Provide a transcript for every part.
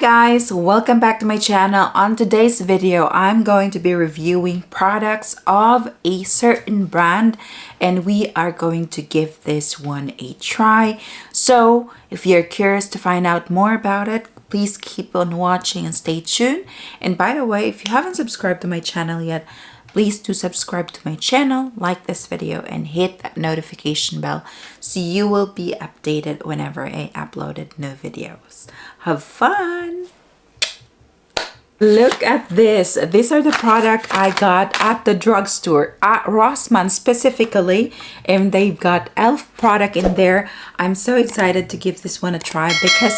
guys, welcome back to my channel. On today's video, I'm going to be reviewing products of a certain brand and we are going to give this one a try. So if you're curious to find out more about it, please keep on watching and stay tuned. And by the way, if you haven't subscribed to my channel yet, please do subscribe to my channel, like this video, and hit that notification bell so you will be updated whenever I uploaded new videos. Have fun! Look at this. These are the product I got at the drugstore, at Rossmann specifically, and they've got E.L.F product in there. I'm so excited to give this one a try because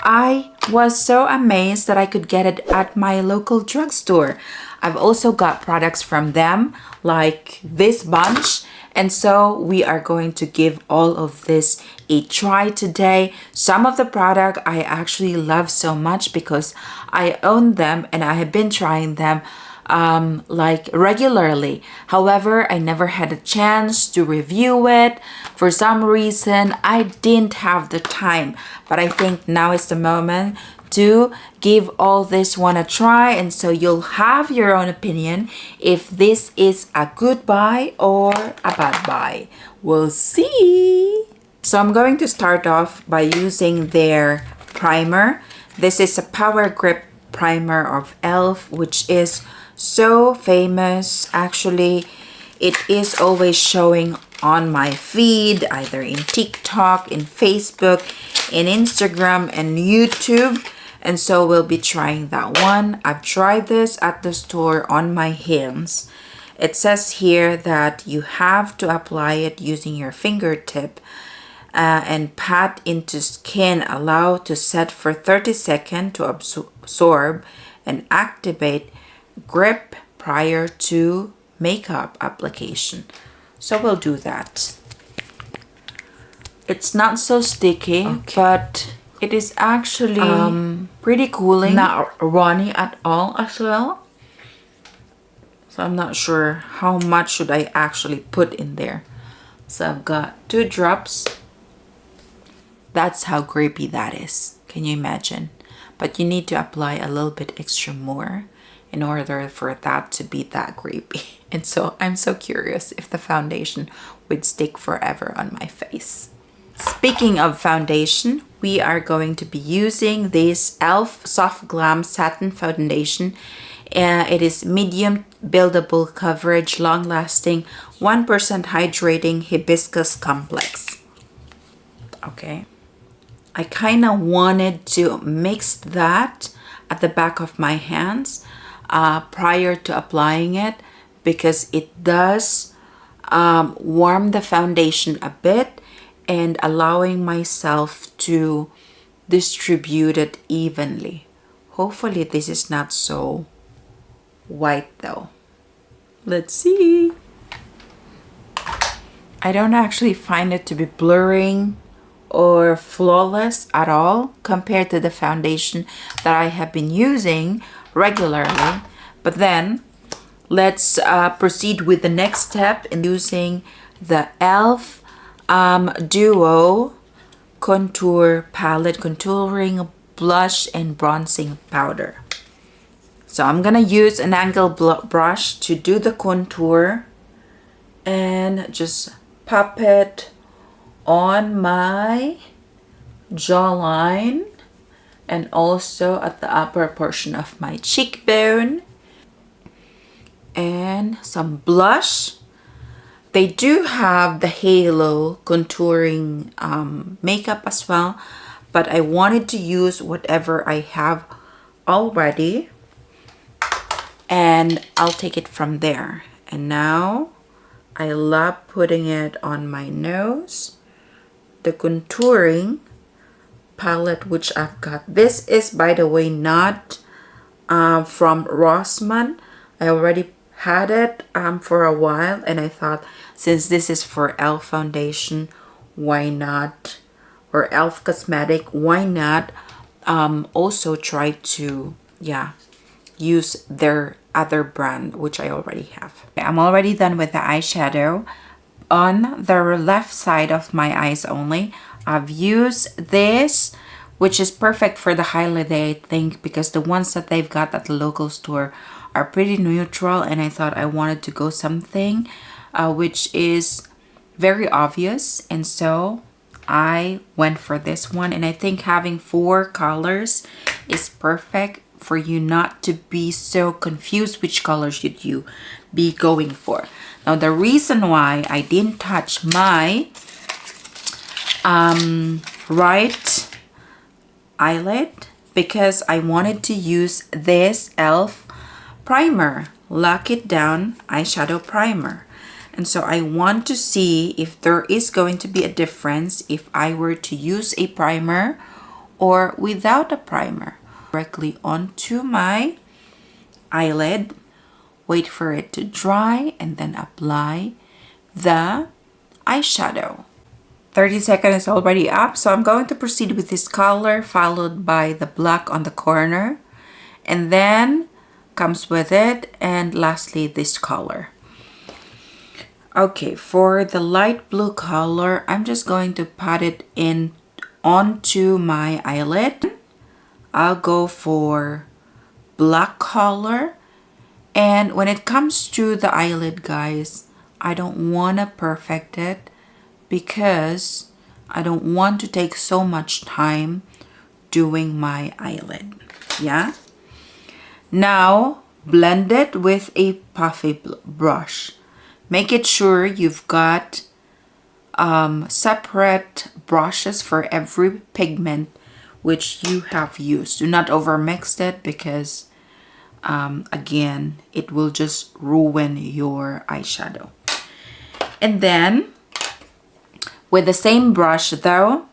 I was so amazed that I could get it at my local drugstore. I've also got products from them like this bunch, and so we are going to give all of this a try today. Some of the product I actually love so much because I own them and I have been trying them like regularly. However, I never had a chance to review it. For some reason, I didn't have the time, but I think now is the moment to give all this one a try, and so you'll have your own opinion if this is a good buy or a bad buy. We'll see. So I'm going to start off by using their primer. This is a Power Grip primer of E.L.F, which is so famous. Actually, it is always showing on my feed, either in TikTok, in Facebook, in Instagram, and YouTube. And so we'll be trying that one. I've tried this at the store on my hands. It says here that you have to apply it using your fingertip and pat into skin, allow to set for 30 seconds to absorb and activate grip prior to makeup application. So we'll do that. It's not so sticky, but it is actually pretty cooling, not runny at all as well. So I'm not sure how much should I actually put in there. So I've got 2 drops. That's how grapey that is. Can you imagine? But you need to apply a little bit extra more in order for that to be that grapey. And so I'm so curious if the foundation would stick forever on my face. Speaking of foundation, we are going to be using this E.L.F Soft Glam Satin Foundation. It is medium buildable coverage, long lasting, 1% hydrating hibiscus complex. Okay. I kind of wanted to mix that at the back of my hands prior to applying it because it does warm the foundation a bit and allowing myself to distribute it evenly. Hopefully this is not so white though. Let's see. I don't actually find it to be blurring or flawless at all compared to the foundation that I have been using regularly. But then let's proceed with the next step in using the E.L.F Duo Contour Palette Contouring Blush and Bronzing Powder. So I'm gonna use an angle brush to do the contour and just pop it on my jawline and also at the upper portion of my cheekbone. And some blush. They do have the halo contouring makeup as well, but I wanted to use whatever I have already and I'll take it from there. And now I love putting it on my nose. The contouring palette which I've got. This is, by the way, not from Rossmann. I already had it for a while and I thought since this is for E.L.F foundation, why not, or E.L.F Cosmetic, why not also try to use their other brand which I already have. I'm already done with the eyeshadow. On the left side of my eyes only, I've used this which is perfect for the holiday, I think, because the ones that they've got at the local store are pretty neutral, and I thought I wanted to go something which is very obvious, and so I went for this one. And I think having 4 colors is perfect for you not to be so confused which color should you be going for. Now the reason why I didn't touch my right eyelid, because I wanted to use this E.L.F primer, Lock It Down eyeshadow primer. And so I want to see if there is going to be a difference if I were to use a primer or without a primer. Directly onto my eyelid, wait for it to dry, and then apply the eyeshadow. 30 seconds is already up, so I'm going to proceed with this color followed by the black on the corner, and then comes with it, and lastly this color. Okay, for the light blue color, I'm just going to pat it in onto my eyelid. I'll go for black color, and when it comes to the eyelid, guys, I don't want to perfect it because I don't want to take so much time doing my eyelid. Yeah. Now blend it with a puffy brush. Make it sure you've got separate brushes for every pigment which you have used. Do not overmix it because again, it will just ruin your eyeshadow. And then with the same brush though,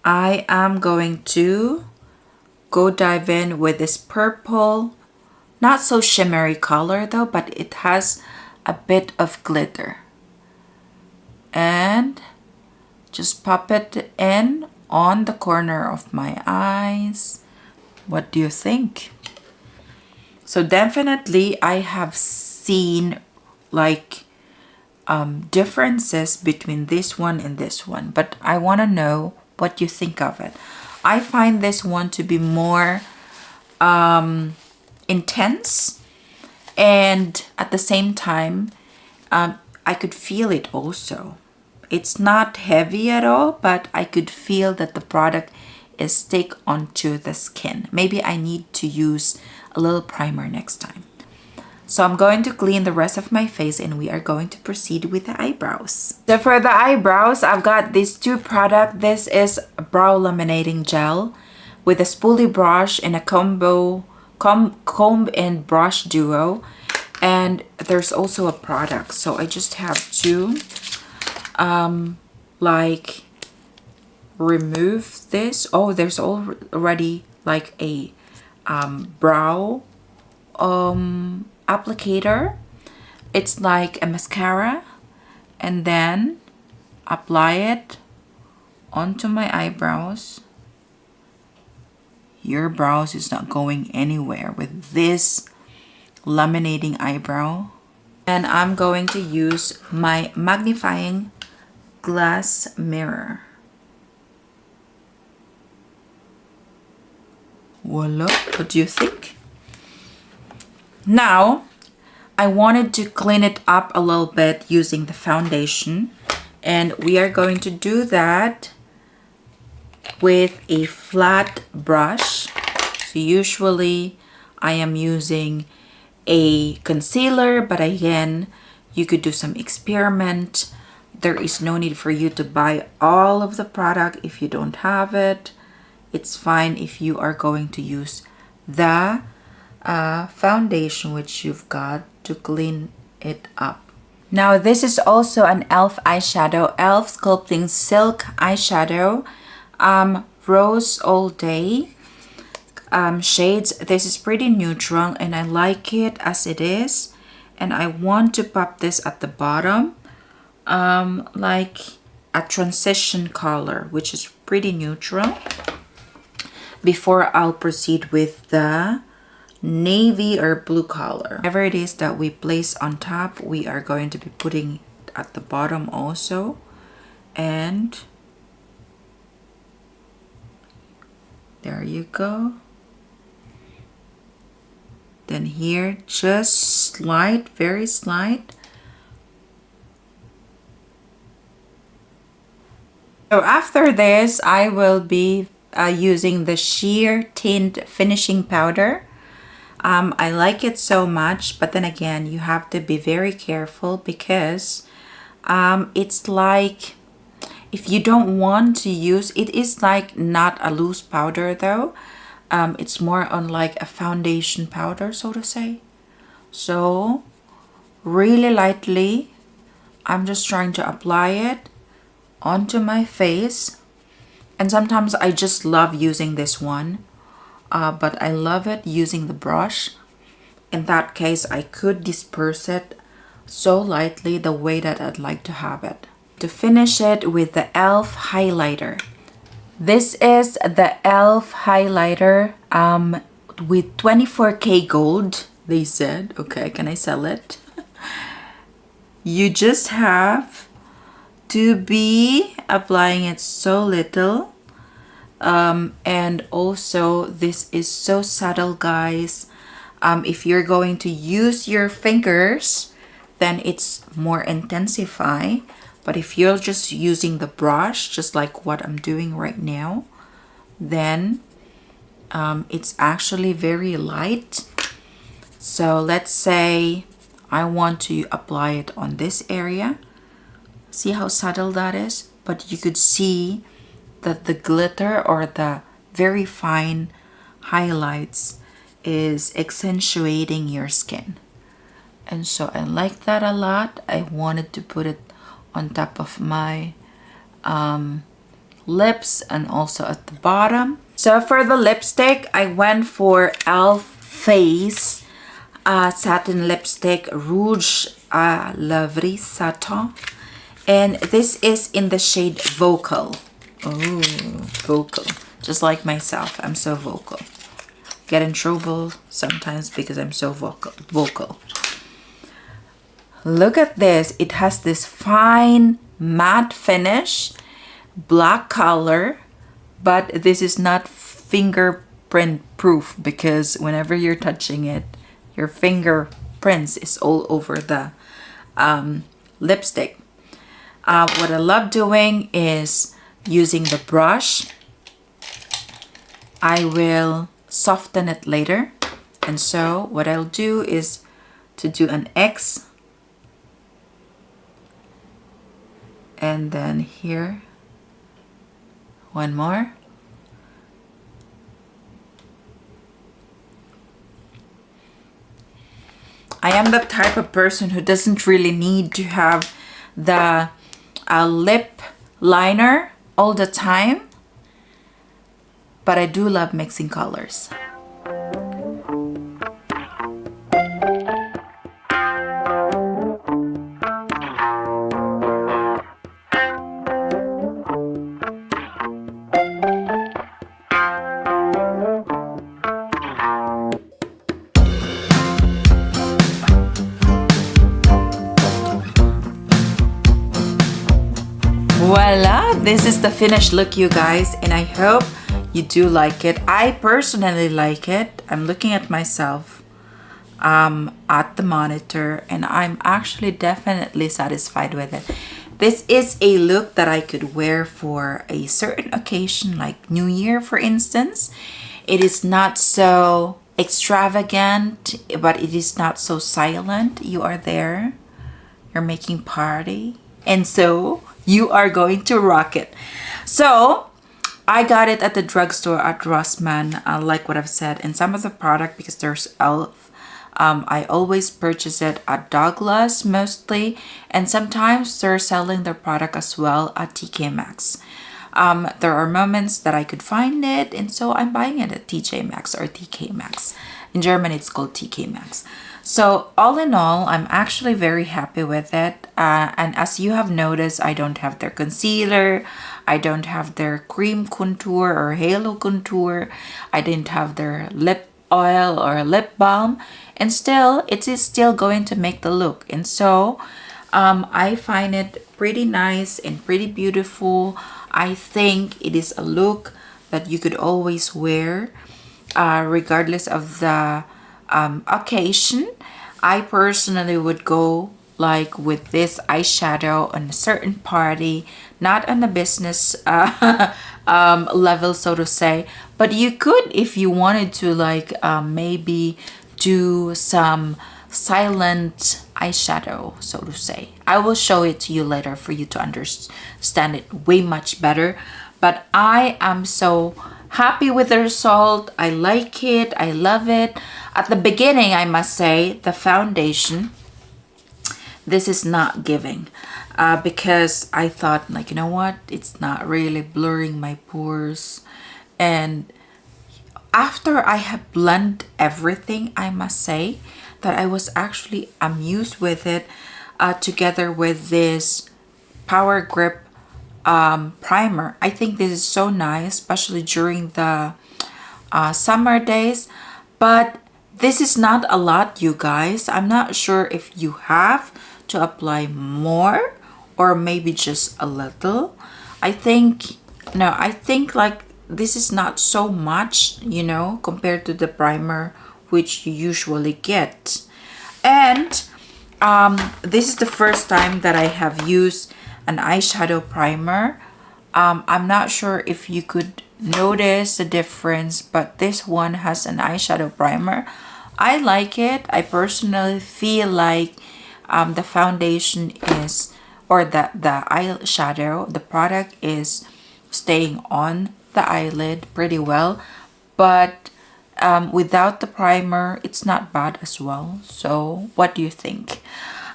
I am going to go dive in with this purple, not so shimmery color though, but it has a bit of glitter, and just pop it in on the corner of my eyes. What do you think? So definitely I have seen like differences between this one and this one, but I want to know what you think of it. I find this one to be more intense, and at the same time I could feel it also. It's not heavy at all, but I could feel that the product is stick onto the skin. Maybe I need to use a little primer next time. So I'm going to clean the rest of my face, and we are going to proceed with the eyebrows. So for the eyebrows, I've got these 2 products. This is a brow laminating gel with a spoolie brush and a comb and brush duo. And there's also a product. So I just have to like remove this. Oh, there's already like a brow applicator. It's like a mascara, and then apply it onto my eyebrows. Your brows is not going anywhere with this laminating eyebrow. And I'm going to use my magnifying glass mirror. Voila, what do you think? Now, I wanted to clean it up a little bit using the foundation, and we are going to do that with a flat brush. So usually I am using a concealer, but again, you could do some experiment. There is no need for you to buy all of the product if you don't have it. It's fine if you are going to use the foundation which you've got to clean it up. Now this is also an E.L.F eyeshadow, E.L.F Sculpting Silk Eyeshadow, Rose All Day shades. This is pretty neutral and I like it as it is, and I want to pop this at the bottom like a transition color which is pretty neutral before I'll proceed with the navy or blue color. Whatever it is that we place on top, we are going to be putting at the bottom also, and There you go. Then here, just slight, very slight. So after this, I will be using the sheer tint finishing powder. I like it so much, but then again, you have to be very careful because it's like, if you don't want to use, it is like not a loose powder though. It's more on like a foundation powder, so to say. So really lightly, I'm just trying to apply it onto my face. And sometimes I just love using this one, but I love it using the brush. In that case, I could disperse it so lightly the way that I'd like to have it. To finish it with the E.L.F highlighter. This is the E.L.F highlighter with 24K gold, they said. Okay, can I sell it? You just have to be applying it so little. And also, this is so subtle, guys. If you're going to use your fingers, then it's more intensify. But if you're just using the brush, just like what I'm doing right now, then it's actually very light. So let's say I want to apply it on this area. See how subtle that is? But you could see that the glitter or the very fine highlights is accentuating your skin. And so I like that a lot. I wanted to put it on top of my lips and also at the bottom. So for the lipstick, I went for E.L.F Face Satin Lipstick Rouge à Lèvres Satin. And this is in the shade Vocal. Oh, vocal. Just like myself, I'm so vocal. Get in trouble sometimes because I'm so vocal. Look at this. It has this fine matte finish, black color, but this is not fingerprint proof because whenever you're touching it, your fingerprints is all over the lipstick. What I love doing is using the brush. I will soften it later. And so what I'll do is to do an X. And then here, one more. I am the type of person who doesn't really need to have the lip liner all the time, but I do love mixing colors. Voila, this is the finished look, you guys, and I hope you do like it. I personally like it. I'm looking at myself at the monitor and I'm actually definitely satisfied with it. This is a look that I could wear for a certain occasion like New Year, for instance. It is not so extravagant, but it is not so silent. You are there, you're making party, and so you are going to rock it. So I got it at the drugstore at Rossmann, like what I've said. And some of the product, because there's E.L.F, I always purchase it at Douglas mostly, and sometimes they're selling their product as well at TK Maxx. There are moments that I could find it, and so I'm buying it at TJ Maxx or TK Maxx. In Germany, it's called TK Maxx. So all in all, I'm actually very happy with it. And as you have noticed, I don't have their concealer. I don't have their cream contour or halo contour. I didn't have their lip oil or lip balm. And still, it is still going to make the look. And so I find it pretty nice and pretty beautiful. I think it is a look that you could always wear regardless of the occasion. I personally would go like with this eyeshadow on a certain party, not on a business level, so to say, but you could, if you wanted to, like maybe do some silent eyeshadow, so to say. I will show it to you later for you to understand it way much better. But I am so happy with the result. I like it. I love it. At the beginning, I must say, the foundation, this is not giving because I thought, like, you know what, it's not really blurring my pores. And after I have blended everything, I must say that I was actually amused with it together with this Power Grip primer. I think this is so nice, especially during the summer days. But this is not a lot, you guys. I'm not sure if you have to apply more or maybe just a little. I think, no, I think like this is not so much, you know, compared to the primer which you usually get. And this is the first time that I have used an eyeshadow primer. I'm not sure if you could notice the difference, but this one has an eyeshadow primer. I like it. I personally feel like the foundation is, or the eyeshadow, the product is staying on the eyelid pretty well, but without the primer, it's not bad as well. So what do you think?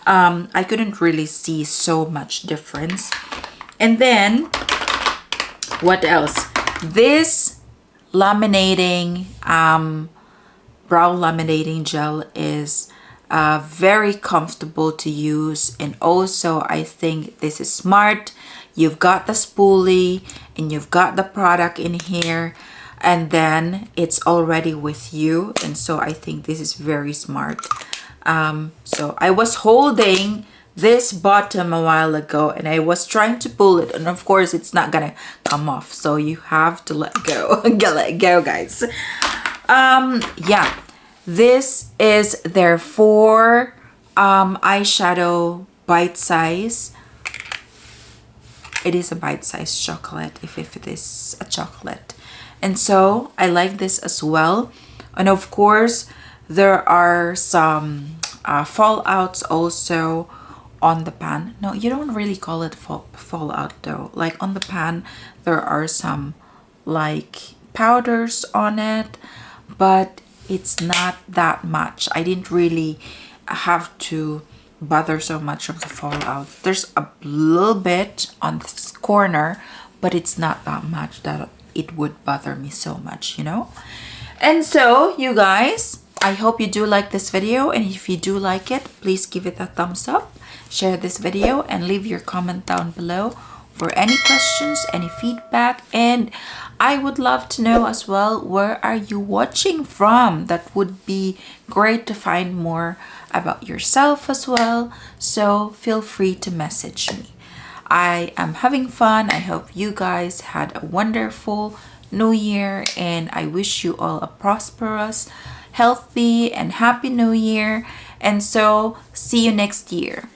I couldn't really see so much difference. And then what else? This laminating brow laminating gel is very comfortable to use, and also I think this is smart. You've got the spoolie and you've got the product in here, and then it's already with you, and so I think this is very smart. So I was holding this bottom a while ago and I was trying to pull it, and of course it's not gonna come off, so you have to let go. Let it go, guys. Yeah, this is their 4 eyeshadow bite size. It is a bite-sized chocolate if it is a chocolate, and so I like this as well. And of course there are some fallouts also on the pan. No, you don't really call it fallout though. Like on the pan there are some like powders on it, but it's not that much. I didn't really have to bother so much of the fallout. There's a little bit on this corner, but it's not that much that it would bother me so much, you know. And so you guys, I hope you do like this video, and if you do like it, please give it a thumbs up, share this video, and leave your comment down below for any questions, any feedback. And I would love to know as well, where are you watching from? That would be great to find more about yourself as well, so feel free to message me. I am having fun. I hope you guys had a wonderful new year, and I wish you all a prosperous, healthy, and happy new year. And so see you next year.